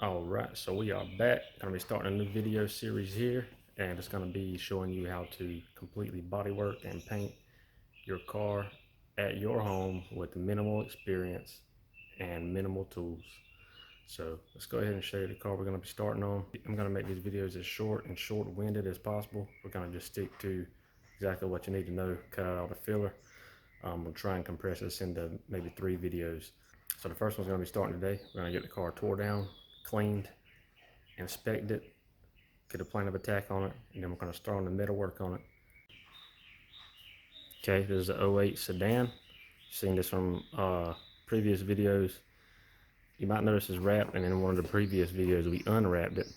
Alright, so we are back. Gonna be starting a new video series here, and it's gonna be showing you how to completely bodywork and paint your car at your home with minimal experience and minimal tools. So let's go ahead and show you the car we're gonna be starting on. I'm gonna make these videos as short and short-winded as possible. We're gonna just stick to exactly what you need to know, cut out all the filler. We'll try and compress this into maybe 3 videos. So the first one's gonna be starting today. We're gonna get the car tore down, cleaned, inspect it, get a plan of attack on it, and then we're going to start on the metalwork on it. Okay, this is an '08 sedan. You've seen this from previous videos. You might notice it's wrapped, and in one of the previous videos we unwrapped it,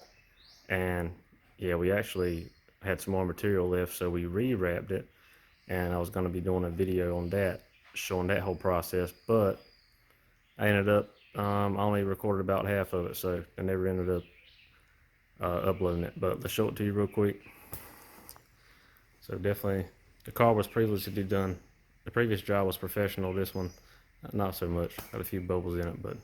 and yeah, we actually had some more material left, so we re-wrapped it, and I was going to be doing a video on that, showing that whole process, but I ended up I only recorded about half of it, so I never ended up uploading it. But let's show it to you real quick. So definitely, the car was previously done. The previous job was professional. This one, not so much. Got a few bubbles in it, but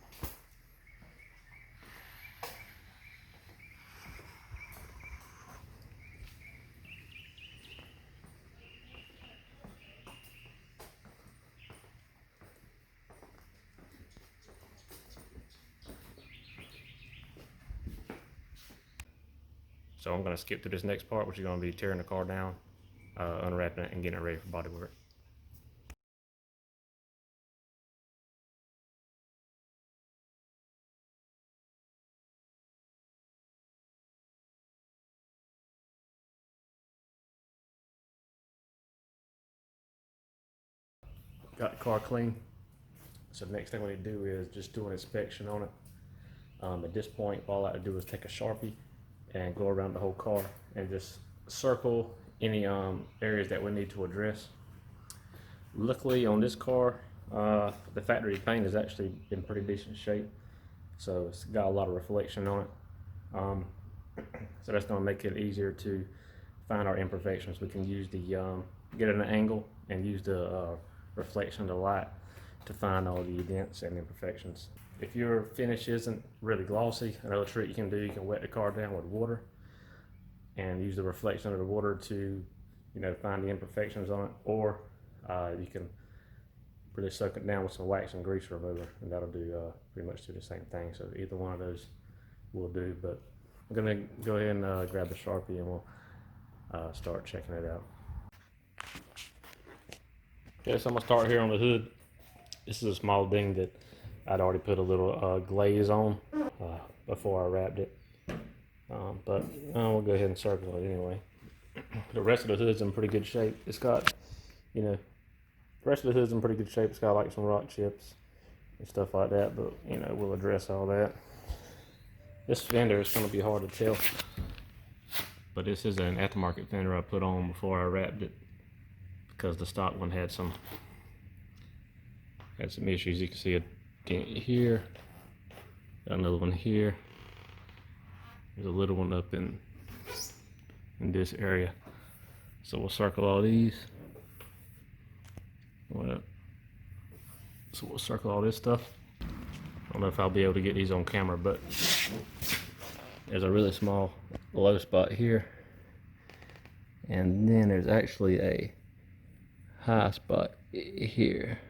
so I'm going to skip to this next part, which is going to be tearing the car down, unwrapping it, and getting it ready for body work. Got the car clean. So the next thing we need to do is just do an inspection on it. At this point, all I have to do is take a Sharpie and go around the whole car and just circle any areas that we need to address. Luckily on this car, the factory paint has actually in pretty decent shape, so it's got a lot of reflection on it. So that's going to make it easier to find our imperfections. We can use the get at an angle and use the reflection of the light to find all the dents and imperfections. If your finish isn't really glossy, another trick you can do, you can wet the car down with water and use the reflection of the water to, find the imperfections on it, or you can really soak it down with some wax and grease remover, and that'll do pretty much do the same thing. So either one of those will do, but I'm gonna go ahead and grab the Sharpie and we'll start checking it out. Okay, so I'm gonna start here on the hood. This is a small ding that I'd already put a little glaze on before I wrapped it, but we'll go ahead and circle it anyway. The rest of the hood's in pretty good shape. It's got, the rest of the hood's in pretty good shape. It's got like some rock chips and stuff like that, but we'll address all that. This fender is going to be hard to tell, but this is an aftermarket fender I put on before I wrapped it because the stock one had some issues. You can see a dent here, got another one here. There's a little one up in this area. So we'll circle all these. So we'll circle all this stuff. I don't know if I'll be able to get these on camera, but there's a really small low spot here, and then there's actually a high spot here.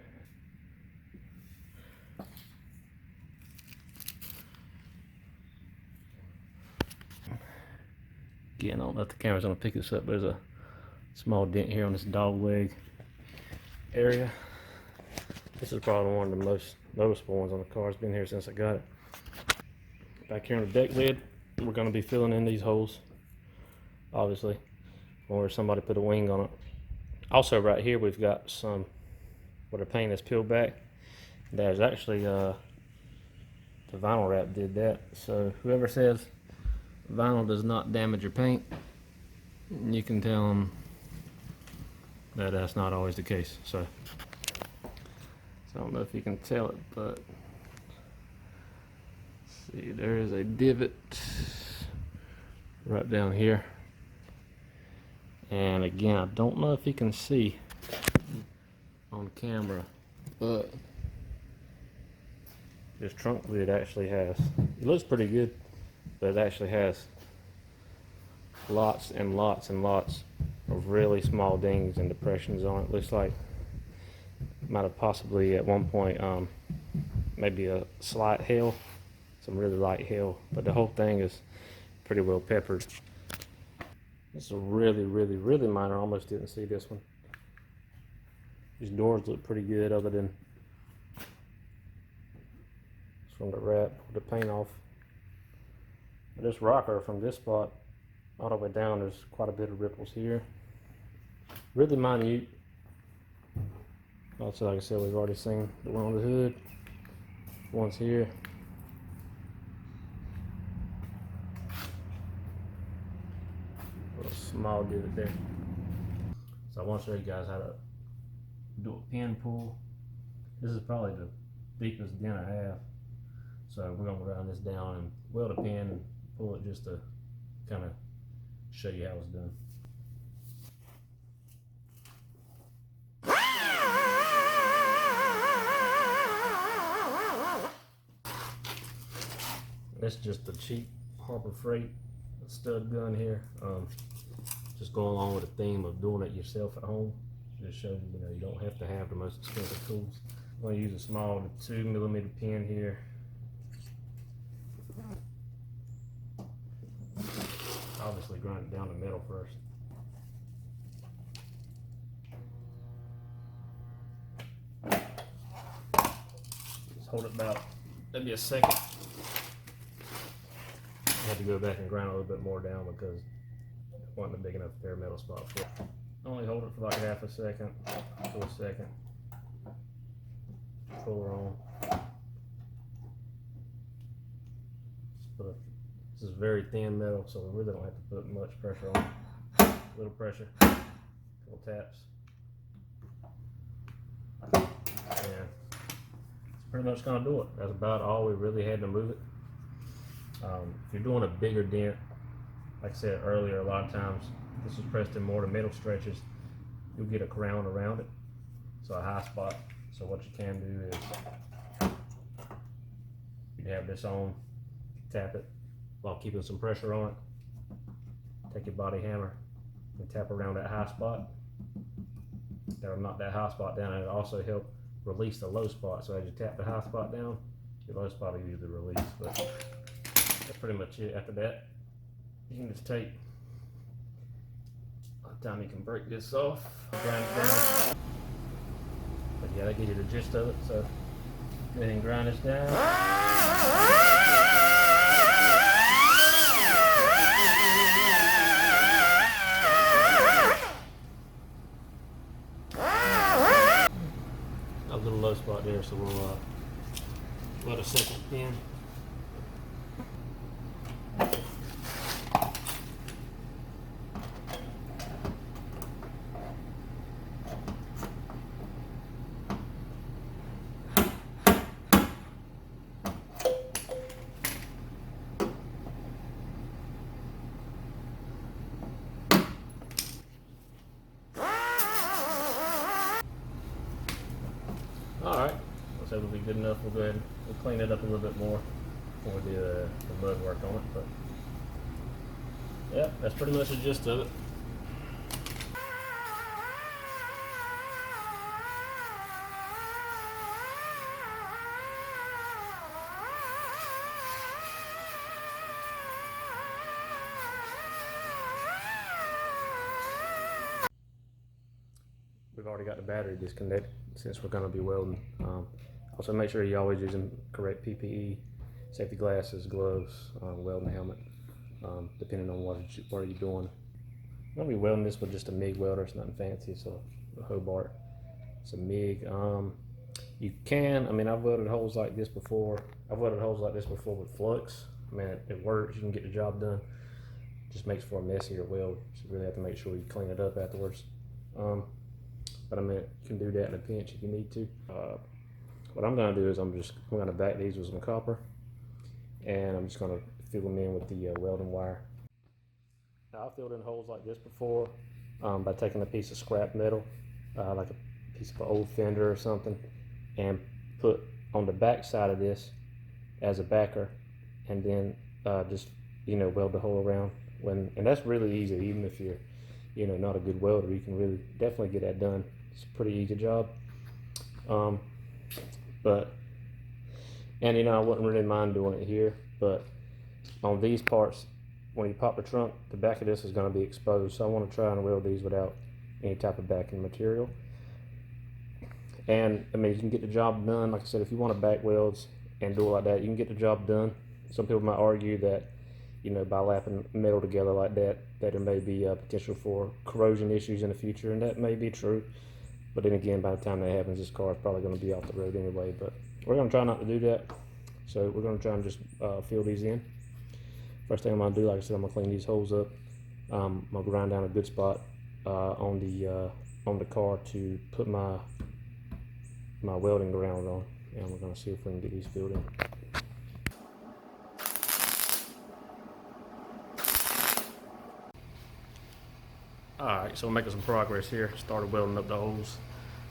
Again, I don't know if the camera's gonna pick this up, but there's a small dent here on this dog leg area. This is probably one of the most noticeable ones on the car. It's been here since I got it. Back here on the deck lid, we're gonna be filling in these holes, obviously, or somebody put a wing on it. Also right here, we've got some where the paint is peeled back. There's actually, the vinyl wrap did that. So whoever says vinyl does not damage your paint, you can tell them that that's not always the case. So I don't know if you can tell it, but see, there is a divot right down here, and again, I don't know if you can see on camera, but This trunk lid actually has, it looks pretty good, but it actually has lots and lots and lots of really small dings and depressions on it. Looks like it might have possibly at one point maybe a slight hail, some really light hail, but the whole thing is pretty well peppered. This is a really minor. I almost didn't see this one. These doors look pretty good other than from the wrap with the paint off. But this rocker from this spot all the way down, there's quite a bit of ripples here. Really minute. Also, like I said, we've already seen the one on the hood. One's here. A little small divot there. So I want to show you guys how to do a pin pull. This is probably the deepest dent I have. So we're gonna round this down and weld a pin and pull it just to kind of show you how it's done. That's just the cheap Harbor Freight stud gun here. Just going along with the theme of doing it yourself at home. Just shows you, you don't have to have the most expensive tools. I'm going to use a small 2mm pin here. Obviously grind it down to metal first. Just hold it about maybe a second. I had to go back and grind a little bit more down because it wasn't a big enough bare metal spot for it. Only hold it for like half a second to a second. Pull her on. This is very thin metal, so we really don't have to put much pressure on it. A little pressure, couple taps. And it's pretty much gonna do it. That's about all we really had to move it. If you're doing a bigger dent, like I said earlier, a lot of times this is pressed in more to metal stretches, you'll get a crown around it, so a high spot. So what you can do is you have this on, tap it while keeping some pressure on it. Take your body hammer and tap around that high spot. That'll knock that high spot down, and it'll also help release the low spot. So as you tap the high spot down, your low spot will usually release. But that's pretty much it. After that, you can just take, by the time you can break this off, grind it down. But yeah, that gives you the gist of it. So go ahead and grind this down. A little low spot there, so we'll let a second pin. Alright, let's hope it'll be good enough. We'll go ahead and clean it up a little bit more before we do the mud work on it. But yeah, that's pretty much the gist of it. We've already got the battery disconnected since we're going to be welding. Also make sure you're always using correct PPE, safety glasses, gloves, welding helmet, depending on what are you doing. I'm going to be welding this with just a MIG welder. It's nothing fancy, so a Hobart. It's a MIG. You can, I've welded holes like this before. I've welded holes like this before with flux. It works. You can get the job done. It just makes for a messier weld, so you really have to make sure you clean it up afterwards. But you can do that in a pinch if you need to. What I'm going to do is I'm going to back these with some copper, and I'm just going to fill them in with the welding wire. Now, I've filled in holes like this before by taking a piece of scrap metal, like a piece of an old fender or something, and put on the back side of this, as a backer, and then just weld the hole around. And that's really easy. Even if you're not a good welder, you can really definitely get that done. It's a pretty easy job. And I wouldn't really mind doing it here, but on these parts, when you pop the trunk, the back of this is going to be exposed, so I want to try and weld these without any type of backing material. And I mean, you can get the job done. Like I said, if you want to back welds and do it like that, you can get the job done. Some people might argue that by lapping metal together like that there may be potential for corrosion issues in the future, and that may be true. But then again, by the time that happens, this car is probably going to be off the road anyway. But we're going to try not to do that. So we're going to try and just fill these in. First thing I'm going to do, like I said, I'm going to clean these holes up. I'm going to grind down a good spot on the car to put my welding ground on. And we're going to see if we can get these filled in. Alright, so we're making some progress here. Started welding up the holes.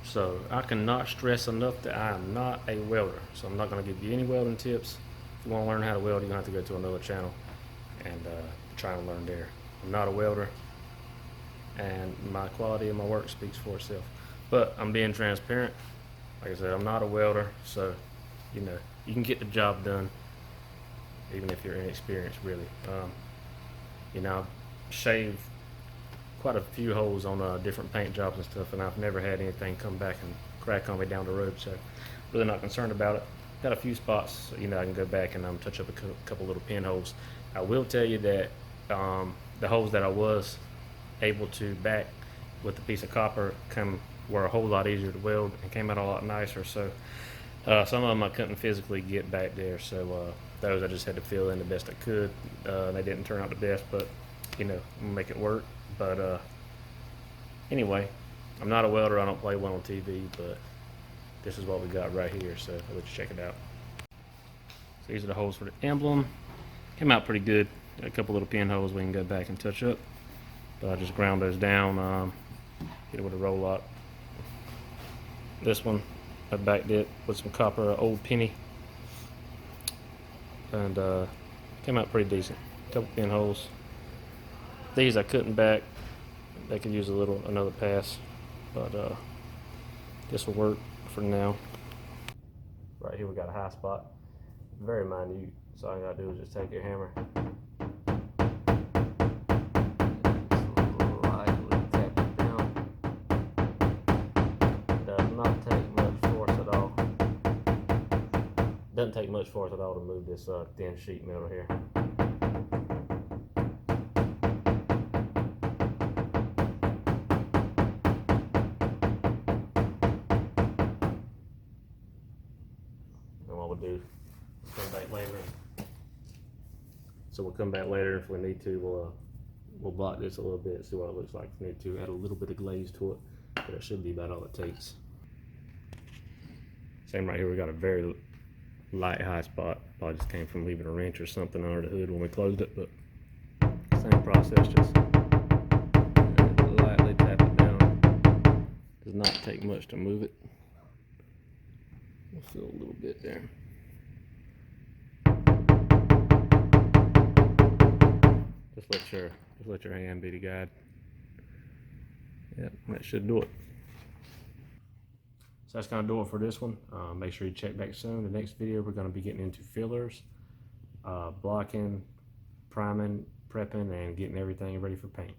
So I cannot stress enough that I am not a welder. So I'm not going to give you any welding tips. If you want to learn how to weld, you're going to have to go to another channel and try and learn there. I'm not a welder, and my quality of my work speaks for itself. But I'm being transparent. Like I said, I'm not a welder, so you can get the job done even if you're inexperienced, really. I've shaved quite a few holes on different paint jobs and stuff, and I've never had anything come back and crack on me down the road, so really not concerned about it. Got a few spots, I can go back and touch up a couple little pinholes. I will tell you that the holes that I was able to back with a piece of copper were a whole lot easier to weld and came out a lot nicer. So some of them I couldn't physically get back there, so those I just had to fill in the best I could. They didn't turn out the best, but make it work. But anyway, I'm not a welder. I don't play one on TV, but this is what we got right here, so I'll let you check it out. So these are the holes for the emblem. Came out pretty good. Got a couple little pinholes we can go back and touch up, but I just ground those down, hit it with a roll lock. This one I backed it with some copper old penny, and came out pretty decent. Couple pinholes. These I couldn't back. They could use another pass, but this will work for now. Right here we got a high spot, very minute, so all you gotta do is just take your hammer, slightly tap it down. Does not take much force at all. Doesn't take much force at all to move this thin sheet metal here. Do come back later. So we'll come back later if we need to. We'll block this a little bit, see what it looks like. If we need to add a little bit of glaze to it, but it should be about all it takes. Same right here. We got a very light high spot. Probably just came from leaving a wrench or something under the hood when we closed it, but same process. Just lightly tap it down. Does not take much to move it. We'll fill a little bit there. Just let your hand be the guide. Yep, that should do it. So that's gonna do it for this one. Make sure you check back soon. The next video we're gonna be getting into fillers, blocking, priming, prepping, and getting everything ready for paint.